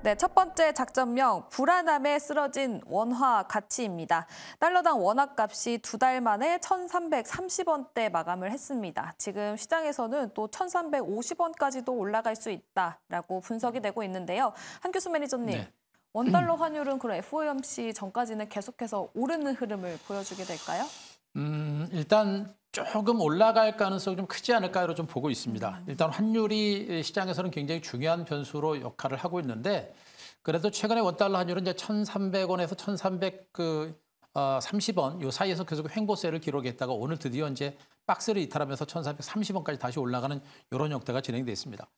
네, 첫 번째 작전명, 불안함에 쓰러진 원화 가치입니다. 달러당 원화값이 2달 만에 1,330원대 마감을 했습니다. 지금 시장에서는 또 1,350원까지도 올라갈 수 있다라고 분석이 되고 있는데요. 한규수 매니저님, 네. 원달러 환율은 그럼 FOMC 전까지는 계속해서 오르는 흐름을 보여주게 될까요? 일단 조금 올라갈 가능성이 좀 크지 않을까로 좀 보고 있습니다. 일단 환율이 시장에서는 굉장히 중요한 변수로 역할을 하고 있는데 그래도 최근에 원달러 환율은 이제 1,300원에서 1,330원 요 사이에서 계속 횡보세를 기록했다가 오늘 드디어 이제 박스를 이탈하면서 1,330원까지 다시 올라가는 이런 형태가 진행돼 있습니다.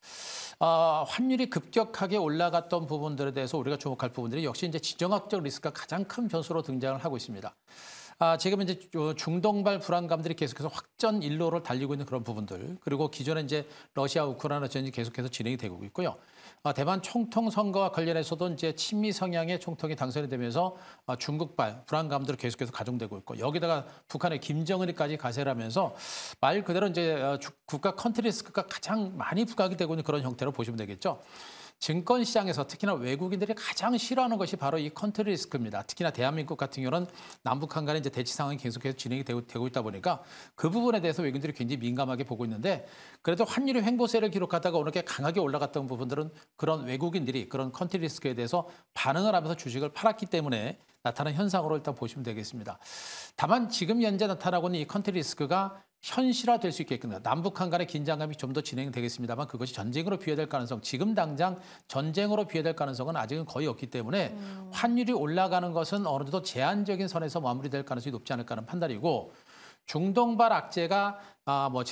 환율이 급격하게 올라갔던 부분들에 대해서 우리가 주목할 부분들이 역시 이제 지정학적 리스크가 가장 큰 변수로 등장을 하고 있습니다. 지금 이제 중동발 불안감들이 계속해서 확전 일로를 달리고 있는 그런 부분들, 그리고 기존에 이제 러시아 우크라이나 전쟁이 계속해서 진행이 되고 있고요. 대만 총통 선거와 관련해서도 이제 친미 성향의 총통이 당선이 되면서 중국발 불안감들이 계속해서 가중되고 있고, 여기다가 북한의 김정은이까지 가세를 하면서 말 그대로 이제 국가 컨트리 리스크가 가장 많이 부각이 되고 있는 그런 형태로 보시면 되겠죠. 증권 시장에서 특히나 외국인들이 가장 싫어하는 것이 바로 이 컨트리 리스크입니다. 특히나 대한민국 같은 경우는 남북한 간의 이제 대치 상황이 계속해서 진행이 되고 있다 보니까 그 부분에 대해서 외국인들이 굉장히 민감하게 보고 있는데, 그래도 환율이 횡보세를 기록하다가 오늘 강하게 올라갔던 부분들은 그런 외국인들이 그런 컨트리 리스크에 대해서 반응을 하면서 주식을 팔았기 때문에 나타난 현상으로 일단 보시면 되겠습니다. 다만 지금 현재 나타나고 있는 이 컨트리 리스크가 현실화될 수 있게끔 남북한 간의 긴장감이 좀 더 진행되겠습니다만, 그것이 전쟁으로 비화될 가능성, 지금 당장 전쟁으로 비화될 가능성은 아직은 거의 없기 때문에 환율이 올라가는 것은 어느 정도 제한적인 선에서 마무리될 가능성이 높지 않을까 하는 판단이고, 중동발 악재가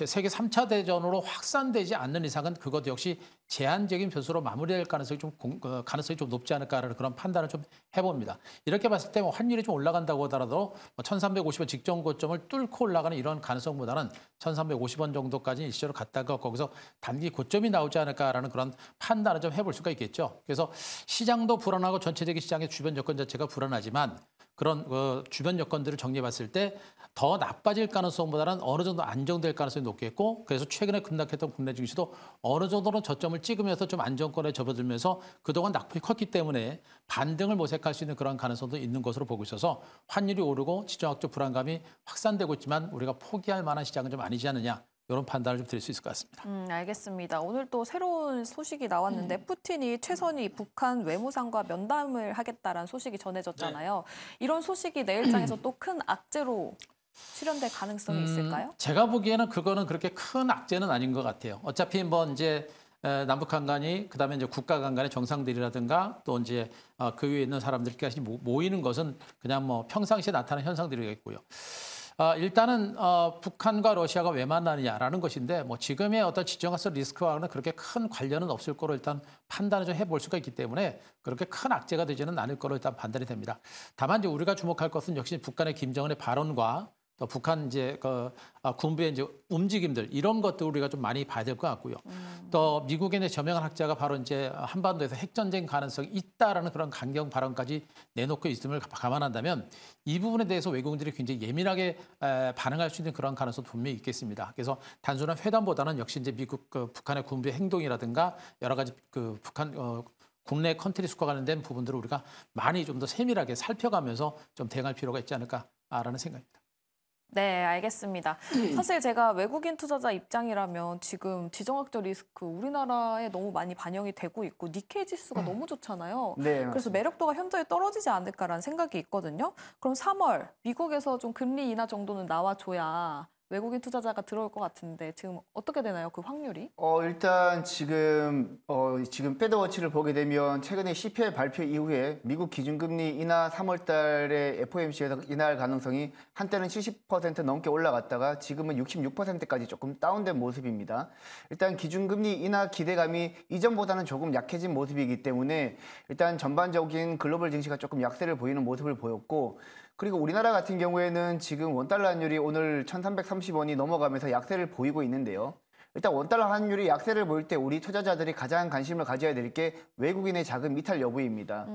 세계 3차 대전으로 확산되지 않는 이상은 그것 역시 제한적인 변수로 마무리될 가능성이 좀 높지 않을까라는 그런 판단을 좀 해봅니다. 이렇게 봤을 때 환율이 좀 올라간다고 하더라도 1,350원 직전 고점을 뚫고 올라가는 이런 가능성보다는 1,350원 정도까지 일시적으로 갔다가 거기서 단기 고점이 나오지 않을까라는 그런 판단을 좀 해볼 수가 있겠죠. 그래서 시장도 불안하고 전체적인 시장의 주변 여건 자체가 불안하지만 그런 주변 여건들을 정리해 봤을 때 더 나빠질 가능성보다는 어느 정도 안정될 가능성이 높겠고, 그래서 최근에 급락했던 국내 증시도 어느 정도는 저점을 찍으면서 좀 안정권에 접어들면서 그동안 낙폭이 컸기 때문에 반등을 모색할 수 있는 그런 가능성도 있는 것으로 보고 있어서 환율이 오르고 지정학적 불안감이 확산되고 있지만 우리가 포기할 만한 시장은 좀 아니지 않느냐, 이런 판단을 좀 드릴 수 있을 것 같습니다. 알겠습니다. 오늘 또 새로운 소식이 나왔는데 푸틴이 최선희 북한 외무상과 면담을 하겠다라는 소식이 전해졌잖아요. 네. 이런 소식이 내일장에서 또 큰 악재로 실현될 가능성이 있을까요? 제가 보기에는 그거는 그렇게 큰 악재는 아닌 것 같아요. 어차피 이제 남북한 간이 그다음에 이제 국가 간의 정상들이라든가 또 이제 그 위에 있는 사람들까지 모이는 것은 그냥 평상시에 나타나는 현상들이겠고요. 일단은 북한과 러시아가 왜 만나느냐라는 것인데 지금의 어떤 지정학적 리스크와는 그렇게 큰 관련은 없을 거로 일단 판단을 좀 해볼 수가 있기 때문에 그렇게 큰 악재가 되지는 않을 거로 일단 판단이 됩니다. 다만 이제 우리가 주목할 것은 역시 북한의 김정은의 발언과 또 북한 이제 군부의 이제 움직임들, 이런 것들 우리가 좀 많이 봐야 될 것 같고요. 또 미국의 저명한 학자가 바로 이제 한반도에서 핵전쟁 가능성이 있다라는 그런 강경 발언까지 내놓고 있음을 감안한다면 이 부분에 대해서 외국인들이 굉장히 예민하게 반응할 수 있는 그런 가능성도 분명히 있겠습니다. 그래서 단순한 회담보다는 역시 이제 미국 북한의 군부의 행동이라든가 여러 가지 북한 국내 컨트리 수과 관련된 부분들을 우리가 많이 좀 더 세밀하게 살펴가면서 좀 대응할 필요가 있지 않을까라는 생각입니다. 네, 알겠습니다. 사실 제가 외국인 투자자 입장이라면 지금 지정학적 리스크 우리나라에 너무 많이 반영이 되고 있고 니케이 지수가 너무 좋잖아요. 네, 그래서 매력도가 현저히 떨어지지 않을까라는 생각이 있거든요. 그럼 3월 미국에서 좀 금리 인하 정도는 나와줘야 외국인 투자자가 들어올 것 같은데 지금 어떻게 되나요? 그 확률이? 일단 지금 패드워치를 보게 되면 최근에 CPI 발표 이후에 미국 기준금리 인하 3월 달에 FOMC에서 인하할 가능성이 한때는 70% 넘게 올라갔다가 지금은 66%까지 조금 다운된 모습입니다. 일단 기준금리 인하 기대감이 이전보다는 조금 약해진 모습이기 때문에 일단 전반적인 글로벌 증시가 조금 약세를 보이는 모습을 보였고, 그리고 우리나라 같은 경우에는 지금 원달러 환율이 오늘 1,330원이 넘어가면서 약세를 보이고 있는데요. 일단 원달러 환율이 약세를 보일 때 우리 투자자들이 가장 관심을 가져야 될 게 외국인의 자금 이탈 여부입니다.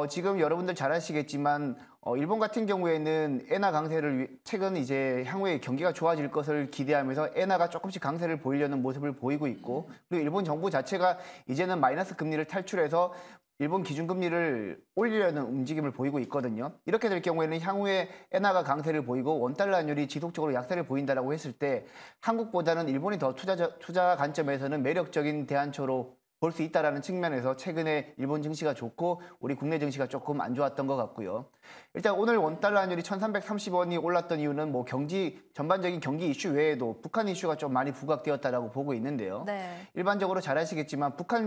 지금 여러분들 잘 아시겠지만 일본 같은 경우에는 엔화 강세를 최근 이제 향후에 경기가 좋아질 것을 기대하면서 엔화가 조금씩 강세를 보이려는 모습을 보이고 있고, 그리고 일본 정부 자체가 이제는 마이너스 금리를 탈출해서 일본 기준금리를 올리려는 움직임을 보이고 있거든요. 이렇게 될 경우에는 향후에 엔화가 강세를 보이고 원달러 환율이 지속적으로 약세를 보인다라고 했을 때 한국보다는 일본이 더 투자 관점에서는 매력적인 대안처로 볼 수 있다라는 측면에서 최근에 일본 증시가 좋고 우리 국내 증시가 조금 안 좋았던 것 같고요. 일단 오늘 원달러 환율이 1,330원이 올랐던 이유는 뭐 전반적인 경기 이슈 외에도 북한 이슈가 좀 많이 부각되었다라고 보고 있는데요. 네. 일반적으로 잘 아시겠지만 북한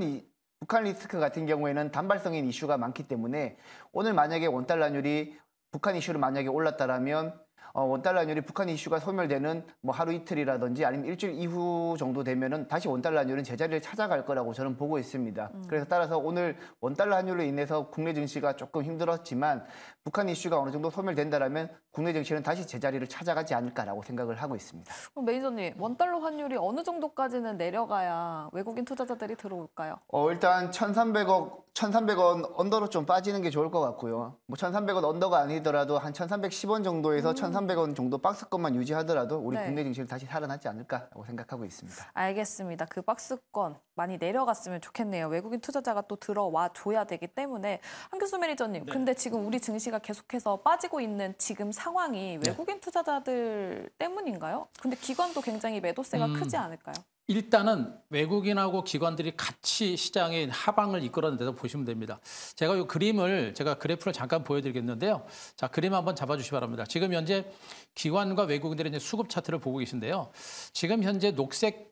리스크 같은 경우에는 단발성인 이슈가 많기 때문에 오늘 만약에 원달러 환율이 북한 이슈로 만약에 올랐다라면 원달러 환율이 북한 이슈가 소멸되는 뭐 하루 이틀이라든지 아니면 일주일 이후 정도 되면은 다시 원달러 환율은 제자리를 찾아갈 거라고 저는 보고 있습니다. 그래서 따라서 오늘 원달러 환율로 인해서 국내 증시가 조금 힘들었지만 북한 이슈가 어느 정도 소멸된다라면 국내 증시는 다시 제자리를 찾아가지 않을까라고 생각을 하고 있습니다. 그럼 매니저님, 원달러 환율이 어느 정도까지는 내려가야 외국인 투자자들이 들어올까요? 일단 1,300원 언더로 좀 빠지는 게 좋을 것 같고요. 뭐 1,300원 언더가 아니더라도 한 1,310원 정도에서 1,300원 정도 박스권만 유지하더라도 우리 네. 국내 증시는 다시 살아나지 않을까라고 생각하고 있습니다. 알겠습니다. 그 박스권 많이 내려갔으면 좋겠네요. 외국인 투자자가 또 들어와 줘야 되기 때문에. 한교수 매니저님, 근데 지금 우리 증시가 계속해서 빠지고 있는 지금 상황이 외국인 투자자들 때문인가요? 근데 기관도 굉장히 매도세가 크지 않을까요? 일단은 외국인하고 기관들이 같이 시장의 하방을 이끌어낸 데서 보시면 됩니다. 제가 이 그래프를 잠깐 보여드리겠는데요. 자, 그림 한번 잡아주시기 바랍니다. 지금 현재 기관과 외국인들의 이제 수급 차트를 보고 계신데요. 지금 현재 녹색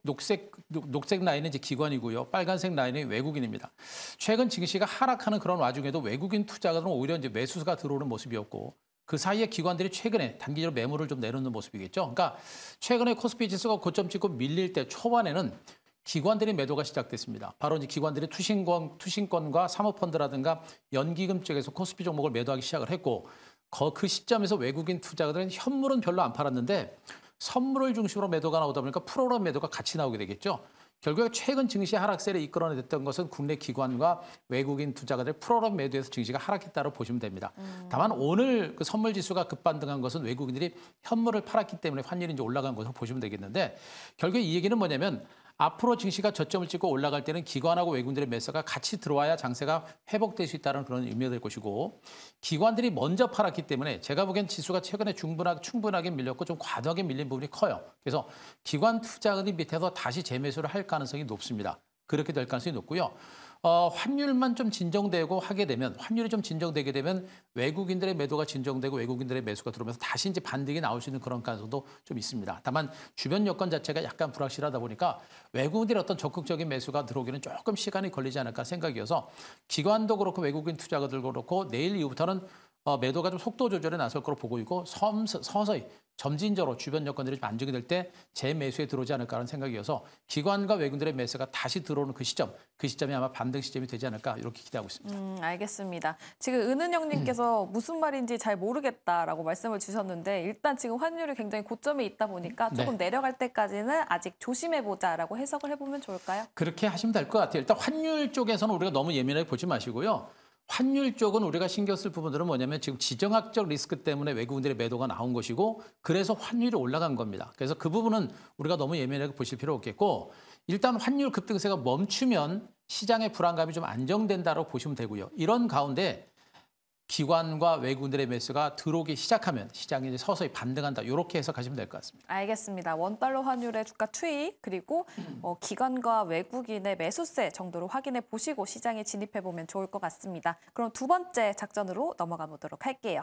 라인은 이제 기관이고요. 빨간색 라인은 외국인입니다. 최근 증시가 하락하는 그런 와중에도 외국인 투자가들은 오히려 이제 매수가 들어오는 모습이었고, 그 사이에 기관들이 최근에 단기적으로 매물을 좀 내놓는 모습이겠죠. 그러니까 최근에 코스피 지수가 고점 찍고 밀릴 때 초반에는 기관들이 매도가 시작됐습니다. 바로 이제 기관들이 투신권과 사모펀드라든가 연기금 쪽에서 코스피 종목을 매도하기 시작을 했고, 그 시점에서 외국인 투자자들은 현물은 별로 안 팔았는데 선물을 중심으로 매도가 나오다 보니까 프로그램 매도가 같이 나오게 되겠죠. 결국에 최근 증시 하락세를 이끌어냈던 것은 국내 기관과 외국인 투자가들 프로그램 매도에서 증시가 하락했다고 보시면 됩니다. 다만 오늘 그 선물 지수가 급반등한 것은 외국인들이 현물을 팔았기 때문에 환율이 이제 올라간 것으로 보시면 되겠는데, 결국에 이 얘기는 뭐냐면 앞으로 증시가 저점을 찍고 올라갈 때는 기관하고 외국인들의 매수가 같이 들어와야 장세가 회복될 수 있다는 그런 의미가 될 것이고, 기관들이 먼저 팔았기 때문에 제가 보기엔 지수가 최근에 충분하게 밀렸고 좀 과도하게 밀린 부분이 커요. 그래서 기관 투자자들이 밑에서 다시 재매수를 할 가능성이 높습니다. 그렇게 될 가능성이 높고요. 환율만 좀 진정되고 하게 되면, 환율이 좀 진정되게 되면 외국인들의 매도가 진정되고 외국인들의 매수가 들어오면서 다시 이제 반등이 나올 수 있는 그런 가능성도 좀 있습니다. 다만 주변 여건 자체가 약간 불확실하다 보니까 외국인들의 어떤 적극적인 매수가 들어오기는 조금 시간이 걸리지 않을까 생각이어서, 기관도 그렇고 외국인 투자가들도 그렇고 내일 이후부터는 매도가 좀 속도 조절에 나설 거로 보고 있고, 서서히 점진적으로 주변 여건들이 좀 안정이 될 때 재매수에 들어오지 않을까라는 생각이어서 기관과 외국인들의 매수가 다시 들어오는 그 시점이 아마 반등 시점이 되지 않을까 이렇게 기대하고 있습니다. 알겠습니다. 지금 은은영님께서 무슨 말인지 잘 모르겠다라고 말씀을 주셨는데, 일단 지금 환율이 굉장히 고점에 있다 보니까 조금 내려갈 때까지는 아직 조심해보자라고 해석을 해보면 좋을까요? 그렇게 하시면 될 것 같아요. 일단 환율 쪽에서는 우리가 너무 예민하게 보지 마시고요. 환율 쪽은 우리가 신경 쓸 부분들은 뭐냐면 지금 지정학적 리스크 때문에 외국인들의 매도가 나온 것이고, 그래서 환율이 올라간 겁니다. 그래서 그 부분은 우리가 너무 예민하게 보실 필요 없겠고, 일단 환율 급등세가 멈추면 시장의 불안감이 좀 안정된다고 보시면 되고요. 이런 가운데 기관과 외국인들의 매수가 들어오기 시작하면 시장이 이제 서서히 반등한다. 이렇게 해석하시면 될 것 같습니다. 알겠습니다. 원달러 환율의 주가 추이, 그리고 기관과 외국인의 매수세 정도로 확인해 보시고 시장에 진입해 보면 좋을 것 같습니다. 그럼 두 번째 작전으로 넘어가 보도록 할게요.